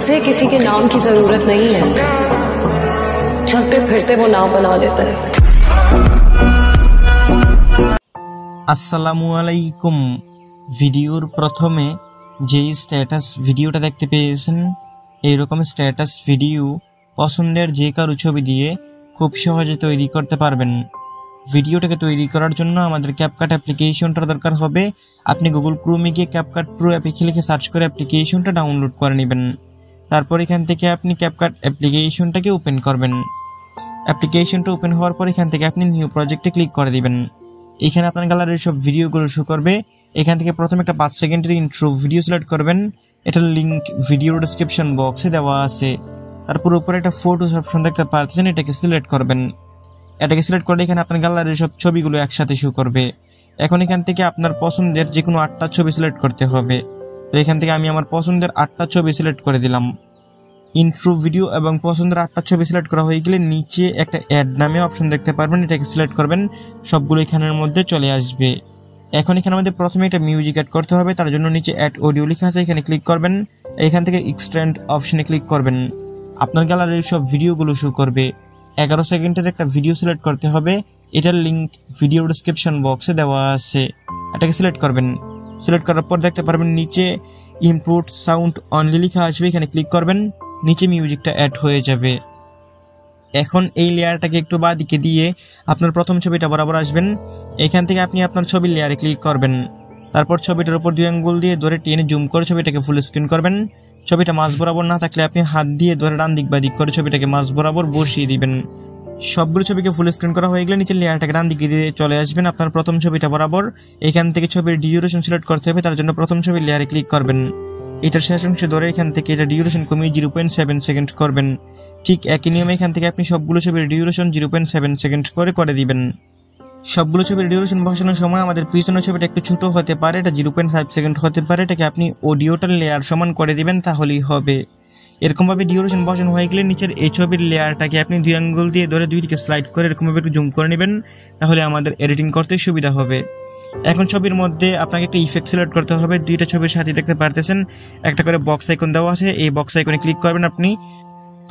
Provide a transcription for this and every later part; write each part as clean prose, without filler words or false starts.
उसे किसी के नाम की जरूरत नहीं है, चलते फिरते वो नाम बना लेता है। আসসালামু আলাইকুম। ভিডিওর প্রথমে যেই স্ট্যাটাস ভিডিওটা দেখতে পেয়েছেন, এইরকম স্ট্যাটাস ভিডিও পছন্দের যে কারো ছবি দিয়ে খুব সহজে তৈরি করতে পারবেন। ভিডিওটাকে তৈরি করার জন্য আমাদের ক্যাপকাট অ্যাপ্লিকেশনটা দরকার হবে। আপনি গুগল ক্রোমে গিয়ে ক্যাপকাট প্রো অ্যাপে লিখে সার্চ করে অ্যাপ্লিকেশনটা ডাউনলোড করে নেবেন। তারপর এখান থেকে আপনি ক্যাপকাট অ্যাপ্লিকেশনটাকে ওপেন করবেন। অ্যাপ্লিকেশনটা ওপেন হওয়ার পর এখান থেকে আপনি নিউ প্রজেক্টে ক্লিক করে দিবেন। এখানে আপনার গ্যালারির সব ভিডিওগুলো শো করবে। এখান থেকে প্রথমে একটা 5 সেকেন্ডের ইন্ট্রো ভিডিও সিলেক্ট করবেন। এটার লিঙ্ক ভিডিও ডেসক্রিপশন বক্সে দেওয়া আছে। তারপর উপরে একটা ফটোস অপশন দেখতে পাচ্ছেন, এটাকে সিলেক্ট করবেন। এটাকে সিলেক্ট করে এখানে আপনার গ্যালারির সব ছবিগুলো একসাথে শো করবে। এখন এখান থেকে আপনার পছন্দের যে কোনো 8টা ছবি সিলেক্ট করতে হবে। তো এখান থেকে আমি আমার পছন্দের 8টা ছবি সিলেক্ট করে দিলাম। ইন্ট্রো ভিডিও এবং পছন্দের 8টা ছবি সিলেক্ট করা হয়ে গেলে নিচে একটা অ্যাড নামে অপশন দেখতে পারবেন, এটাকে সিলেক্ট করবেন। সবগুলো এখানের মধ্যে চলে আসবে। এখন এখানে আমাদের প্রথমে একটা মিউজিক অ্যাড করতে হবে। তার জন্য নিচে অ্যাড অডিও লেখা আছে, এখানে ক্লিক করবেন। এখান থেকে এক্সটেন্ড অপশনে ক্লিক করবেন। আপনার গ্যালারির সব ভিডিওগুলো শো করবে। 11 সেকেন্ডের একটা ভিডিও সিলেক্ট করতে হবে। এটার লিঙ্ক ভিডিও ডেসক্রিপশন বক্সে দেওয়া আছে, এটাকে সিলেক্ট করবেন। সিলেক্ট করার পর দেখতে পারবেন নিচে ইনপুট সাউন্ড অনলি লেখা আসবে, এখানে ক্লিক করবেন। নিচে মিউজিকটা অ্যাড হয়ে যাবে। এখন এই লেয়ারটাকে একটু বাঁদিকে দিয়ে আপনার প্রথম ছবিটা বরাবর আসবেন। এখান থেকে আপনি আপনার ছবির লেয়ারে ক্লিক করবেন। তারপর ছবিটার উপর 2 আঙ্গুল দিয়ে ধরে টেনে জুম করে ছবিটাকে ফুল স্ক্রিন করবেন। ছবিটা মাঝ বরাবর না থাকলে আপনি হাত দিয়ে ধরে ডান দিক বা দিক করে ছবিটাকে মাঝ বরাবর বসিয়ে দিবেন। সবগুলো ছবিকে ফুল স্ক্রিন করা হয়ে গেলে নিচের লেয়ারটাকে ডান দিকে দিয়ে চলে আসবেন আপনার প্রথম ছবিটা বরাবর। এখান থেকে ছবির ডিউরেশন সিলেক্ট করতে হবে, তার জন্য প্রথম ছবির লেয়ারে ক্লিক করবেন। এটার শেষ অংশে ধরে এখান থেকে এটা ডিউরেশন কমিয়ে 0.7 সেকেন্ড করবেন। ঠিক একই নিয়মে এখান থেকে আপনি সবগুলো ছবির ডিউরেশন 0.7 সেকেন্ড করে দিবেন। সবগুলো ছবির ডিউরেশন বসানোর সময় আমাদের পিছনের ছবিটা একটু ছোট হতে পারে, এটা 0.5 সেকেন্ড হতে পারে। এটাকে আপনি অডিওটার লেয়ার সমান করে দিবেন, তাহলেই হবে। এরকমভাবে ডিউরেশন বসানো হয়ে গেলে নিচের এই ছবির লেয়ারটাকে আপনি 2 আঙ্গুল দিয়ে ধরে 2 দিকে স্লাইড করে এরকমভাবে একটু জুম করে নেবেন, তাহলে আমাদের এডিটিং করতে সুবিধা হবে। এখন ছবির মধ্যে আপনাকে একটা ইফেক্ট সিলেক্ট করতে হবে। 2টা ছবির সাথে দেখতে পারতেছেন একটা করে বক্স আইকন দেওয়া আছে, এই বক্স আইকনে ক্লিক করবেন আপনি।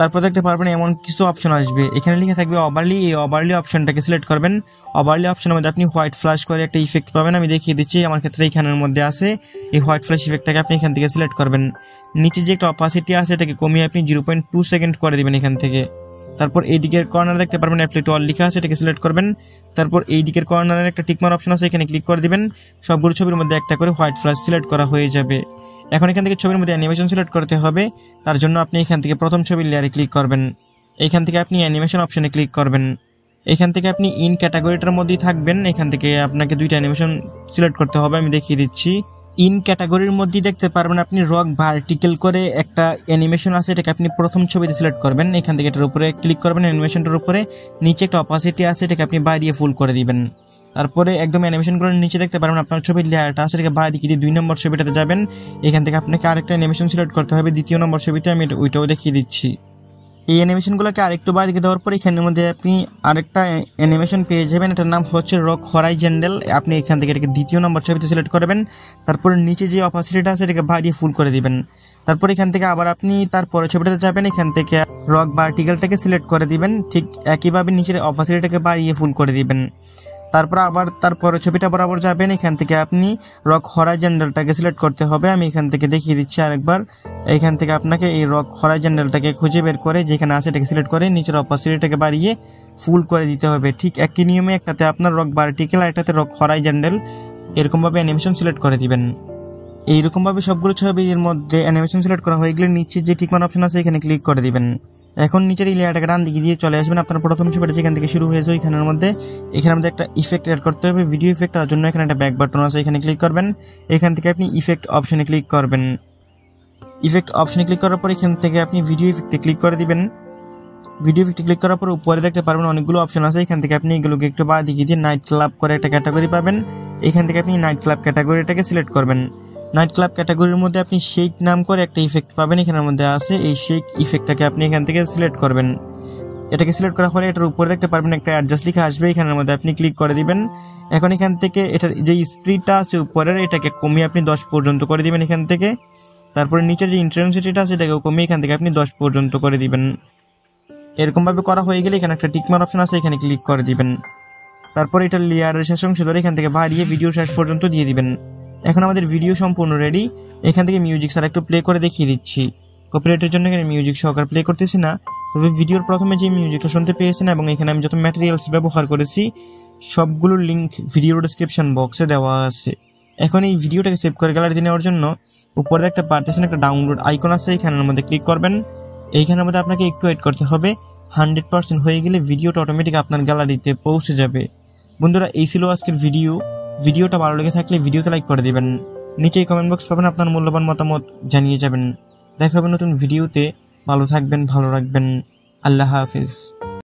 তারপর দেখতে পারবেন এমন কিছু অপশন আসবে, এখানে লেখা থাকবে ওভারলি। এই ওভারলি অপশনটাকে সিলেক্ট করবেন। ওভারলি অপশনের মধ্যে আপনি হোয়াইট ফ্ল্যাশ করে একটা ইফেক্ট পাবেন, আমি দেখিয়ে দিচ্ছি। আমার ক্ষেত্রে এখানের মধ্যে আছে এই হোয়াইট ফ্ল্যাশ ইফেক্টটাকে আপনি এখান থেকে সিলেক্ট করবেন। নিচে যে একটা অপাসিটি আছে এটাকে কমিয়ে আপনি 0.2 সেকেন্ড করে দিবেন এখান থেকে। তারপর এই দিকের কর্নারে দেখতে পারবেন অ্যাপ্লাই টু অল লেখা আছে, এটাকে সিলেক্ট করবেন। তারপর এই দিকের কর্নারে একটা টিকমার্ক অপশন আছে, এখানে ক্লিক করে দিবেন। সবগুলো ছবির মধ্যে একটা করে হোয়াইট ফ্ল্যাশ সিলেক্ট করা হয়ে যাবে। এখন এখান থেকে ছবির মধ্যে অ্যানিমেশন সিলেক্ট করতে হবে, তার জন্য আপনি এখান থেকে প্রথম ছবির লেয়ারে ক্লিক করবেন। এখান থেকে আপনি অ্যানিমেশন অপশনে ক্লিক করবেন। এখান থেকে আপনি ইন ক্যাটাগরিটার মধ্যেই থাকবেন। এখান থেকে আপনাকে 2টা অ্যানিমেশন সিলেক্ট করতে হবে, আমি দেখিয়ে দিচ্ছি। ইন ক্যাটাগরির মধ্যেই দেখতে পারবেন আপনি রক ভার্টিক্যাল করে একটা অ্যানিমেশন আছে, এটাকে আপনি প্রথম ছবিতে সিলেক্ট করবেন। এখান থেকে এটার উপরে ক্লিক করবেন, অ্যানিমেশনটার উপরে নিচে একটা অপাসিটি আছে, এটাকে আপনি বাড়িয়ে ফুল করে দিবেন। তারপরে একদম অ্যানিমেশন করে নিচে দেখতে পারবেন আপনার ছবির লেয়ারটা আছে, এটাকে বাঁ দিকে দিয়ে 2 নম্বর ছবিটাতে যাবেন। এখান থেকে আপনাকে আরেকটা অ্যানিমেশন সিলেক্ট করতে হবে, 2য় নম্বর ছবিতে, আমি ওইটাও দেখিয়ে দিচ্ছি। এই অ্যানিমেশনগুলোকে আরেকটু বাঁ দিকে দেওয়ার পর এখানের মধ্যে আপনি আরেকটা অ্যানিমেশন পেয়ে যাবেন, এটার নাম হচ্ছে রক হরাইজন্টাল। আপনি এখান থেকে এটাকে 2য় নম্বর ছবিতে সিলেক্ট করবেন। তারপরে নিচে যে অপাসিটিটা আছে এটাকে বাড়িয়ে ফুল করে দিবেন। তারপর এখান থেকে আবার আপনি তারপরে ছবিটাতে যাবেন, এখান থেকে রক ভার্টিক্যালটাকে সিলেক্ট করে দিবেন। ঠিক একইভাবে নিচের অপাসিটিটাকে বাড়িয়ে ফুল করে দিবেন। তারপর আবার তারপরে ছবিটা বরাবর যাবেন, এখান থেকে আপনি রক হরাইজন্টালটাকে সিলেক্ট করতে হবে, আমি এখান থেকে দেখিয়ে দিচ্ছি আরেকবার। এখান থেকে আপনাকে এই রক হরাইজন্টালটাকে খুঁজে বের করে যেখানে আছে এটাকে সিলেক্ট করে নিচের অপাসিটিটাকে বাড়িয়ে ফুল করে দিতে হবে। ঠিক একই নিয়মে একটাতে আপনার রক ভার্টিক্যাল আর একটাতে রক হরাইজন্টাল, এরকমভাবে অ্যানিমেশন সিলেক্ট করে দিবেন। এইরকমভাবে সবগুলো ছবির মধ্যে অ্যানিমেশন সিলেক্ট করা হয়ে গেলে নিচে যে টিকমার্ক অপশন আছে এখানে ক্লিক করে দিবেন। এখন নিচের এই লেয়ারটাকে ডান দিকে দিয়ে চলে আসবেন আপনার প্রথম ছবিটা যেখান থেকে শুরু হয়েছে ওইখানের মধ্যে। এখানের মধ্যে একটা ইফেক্ট অ্যাড করতে হবে, ভিডিও ইফেক্ট। তার জন্য এখানে একটা ব্যাক বাটন আছে, এখানে ক্লিক করবেন। এখান থেকে আপনি ইফেক্ট অপশনে ক্লিক করবেন। ইফেক্ট অপশনে ক্লিক করার পর এখান থেকে আপনি ভিডিও ইফেক্টে ক্লিক করে দিবেন। ভিডিও ইফেক্টে ক্লিক করার পর উপরে দেখতে পারবেন অনেকগুলো অপশন আছে, এখান থেকে আপনি এগুলোকে একটু বাঁ দিকে দিয়ে নাইট ক্লাব করে একটা ক্যাটাগরি পাবেন। এখান থেকে আপনি নাইট ক্লাব ক্যাটাগরিটাকে সিলেক্ট করবেন। নাইট ক্লাব ক্যাটাগরির মধ্যে আপনি শেক নাম করে একটা ইফেক্ট পাবেন, এখানের মধ্যে আছে। এই শেক ইফেক্টটাকে আপনি এখান থেকে সিলেক্ট করবেন। এটাকে সিলেক্ট করা হলে এটার উপরে দেখতে পারবেন একটা অ্যাডজাস্ট লেখা আসবে, এখানের মধ্যে আপনি ক্লিক করে দিবেন। এখন এখান থেকে এটার যে স্পিডটা আছে উপরের এটাকে কমিয়ে আপনি 10 পর্যন্ত করে দিবেন এখান থেকে। তারপরে নিচের যে ইন্টেন্সিটিটা আছে এটাকে কমিয়ে এখান থেকে আপনি 10 পর্যন্ত করে দিবেন। এরকমভাবে করা হয়ে গেলে এখানে একটা টিকমার্ক অপশন আছে, এখানে ক্লিক করে দিবেন। তারপরে এটা লেয়ারের শেষ অংশ ধরে এখান থেকে বাড়িয়ে ভিডিও শেষ পর্যন্ত দিয়ে দিবেন। এখন আমাদের ভিডিও সম্পূর্ণ রেডি। এখান থেকে মিউজিক স্যার একটু প্লে করে দেখিয়ে দিচ্ছি। কপিরাইটের জন্য এখানে মিউজিক সহকারে প্লে করতেছি না, তবে ভিডিওর প্রথমে যে মিউজিকটা শুনতে পেয়েছেন এবং এখানে আমি যত ম্যাটেরিয়ালস ব্যবহার করেছি সবগুলোর লিঙ্ক ভিডিওর ডেসক্রিপশন বক্সে দেওয়া আছে। এখন এই ভিডিওটাকে সেভ করে গ্যালারিতে নেওয়ার জন্য উপরে দেখতে পারতেছেন একটা ডাউনলোড আইকন আছে, এখানের মধ্যে ক্লিক করবেন। এইখানের মধ্যে আপনাকে একটু ওয়েট করতে হবে, 100% হয়ে গেলে ভিডিওটা অটোমেটিক আপনার গ্যালারিতে পৌঁছে যাবে। বন্ধুরা, এই ছিল আজকের ভিডিওটা ভালো লেগে থাকলে ভিডিওতে লাইক করে দিবেন। নিচেই কমেন্ট বক্স পাবেন, আপনার মূল্যবান মতামত জানিয়ে যাবেন। দেখা হবে নতুন ভিডিওতে। ভালো থাকবেন, ভালো রাখবেন। আল্লাহ হাফিজ।